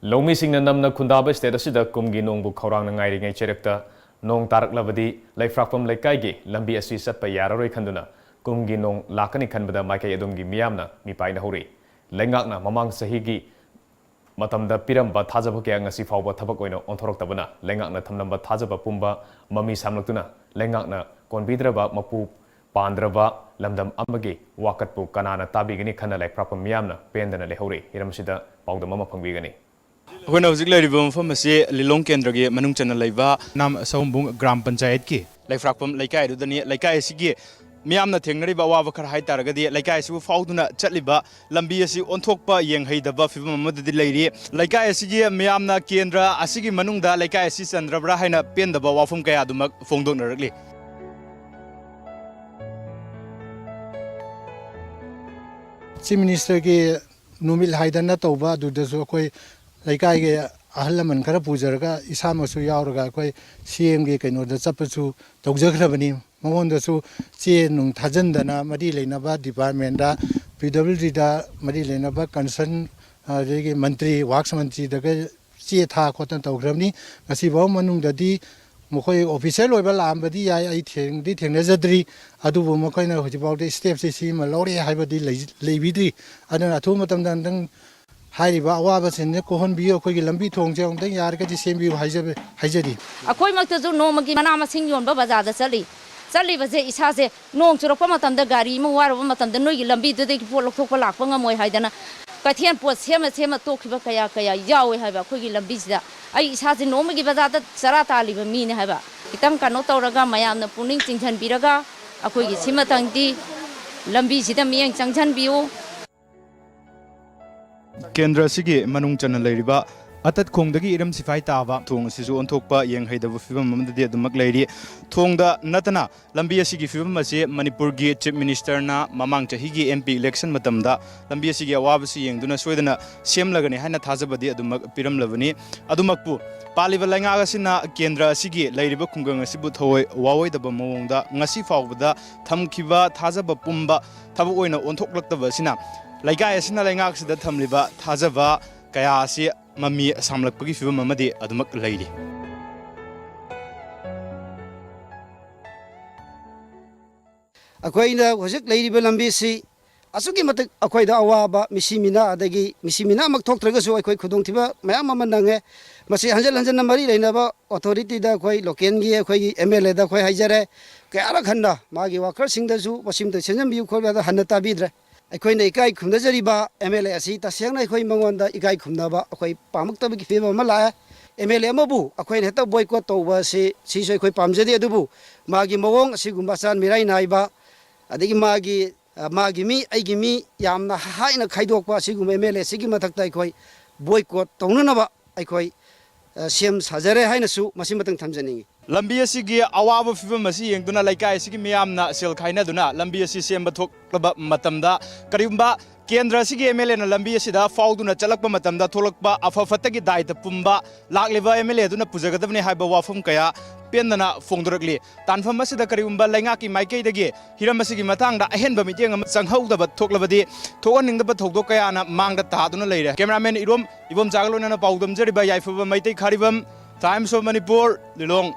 Loumising namna khundaba state asida kumgi nongbu khourang ngairingei cheirakta nong taraklabadi Leifrakpam leingak lambi asi chatpa yararoi khanduna kumgi nong lakkani khanbada maikei adom gi meeyam mipainahouri Leingak mamang chahi gi matamda piramba thajaba kya ngasi phaoba thabak oina onthoroktabana Leingak thamnamba thajaba pumba mami samlaktuna Leingak konbidraba mapu pandraba lamdam amagi wakatpu kanana tabigini khana Leifrakpam meeyam pendana lehauri hiramsida paudam ama phangbigani When I was from Lilong Kendragi, Manung Channel Laiva, Nam Saumbung Gram Panchayat ki, Leifrakpam, Laikai, Dani, Laikai Sigi, Meeyam the Tingriba Wavakar Haitaragadi, Laikai Su Fauduna, Chatliba, Lambi on Tokpa, Yang Haidaba, Fimamud the lady, Laikai Sigi, Meeyamna Kendra, Asigi Manunda, Laikai Sis and Rabrahina, Pendaba Wafum Kayaduma, Fondonarly. Chief Minister ki Numil Haidana Toba, do the Zokoi. Leingak ahalaman kara pujaraga isamasu yauraga koi CM ge kaino da chapasu tawjagrabani mamonda su che nung thajandana mari leinaba department da PWD da mari leinaba concern ge mantri waks mantri da ge che tha khotan tawgrabni ngasi baw manung da di mokoi official oiba lambadi ya ai thengna jadri adubu mokoi na hoji baw de step si ma lore haibadi leibidri adana thu matam dan dang Hariba awaba senne kohon biyo khoi lambi thongje ongdang yar ka ji sembi haijari akoi makta ju no magi mana masing yon ba baza da chali baje isa se nong churok pa matam da gari ma war ba matam da noi lambi de de po lok thok pa lak pa ngamoi haidana ka thian po sema to khiba kaya yawe haiba khoi gi lambi sida ai isa se no magi baza da chara ta li ba mi ne haiba kitang kano tawraga mayam na puning chingchan biraga akoi gi sima tangti lambi sida miyang changchan biu Kendra Sigi, Manung Channel Lariba, Atat Kongdagi Iram Sifai Tava, Tung Sisu on Tokpa, Yang Haida Film, the Dumak Lady, Tongda Natana, Lambia Sigi Film, Manipurgi, Chief Minister Na, Mamang Chahigi MP election Matamda, Lambia Sigi Awabasi, Yang Duna Swedana, Siem Lagani, Hana Thajabadi, Adumak Piram Lavani, Adumakpu, Paliva Langagasina, Kendra Sigi, Lariba Kungang Sibu Toy, Wawai the Bamonda, Ngasi Phaoba, Thamkiba, Thajaba Pumba, Tabuina on Toklak the Vasina. Laikai Sina Leingak the Tamliba, Thajaba, Kayasi, Mami, Samlakpagi Mamadi, Adumak lady. Aquaina was it Lady Belambisi, Asuki Matak Aquaida Awaba, Missimina, Adagi, Missimina Maktok Tragaso, Kuduntiva, Mayamanange, Masi Hanjan Mari, Lenaba, Authority da Quay, Lokengi, Quay, MLA da Quay Hajare, Kayarakhanda, Magi Walker Sing the Zoo, was him the Senam, you call the Hanata Bidra. Aquaina Ikai Kumdazariba, MLA Asita, Siana, Quay Manganda, Ikai Kumnaba, Aquay Pamakta Fever Malaya, MLA Mabu, Aquaineta boycott over Sisha Pamjadi Adubu, Magi Mawong, Sigumbasan, Mirai Naiba, Adigi Magimi, Agimi, Yamna, Haina Kaidokwa, Sigum MLA, Sigimatak Koi, boycott, Tonunaba, Aquay, Sims Hazare Hainasu, Masimatang Tanzani. Lambi Sigi, Awa Film Masi, and Duna Laikai Sigi Meeyam, Silkaina Duna, Lambi Sim Batok Matamda, Karimba, Kendra Sigi MLA and Lambi Sida, Fauduna Chalakpa Matamda, Tolakpa, Afafataki died the Pumba, Lakliva MLA Duna Puzagatavani Haiba from Kaya, Pendana Fondrakli, Tanfamasi the Karimba, Leingaki, maikei dagi, Hiramasigi Matanga, Henba Miting, Sanghoda, but Toklabadi, Toning the Batokayana, Manga Taduna later. Cameraman Irom, Ivom Zagalon and a Paudum Jeriba Yaifu Maite Karibam, Times of Manipur, Lilong.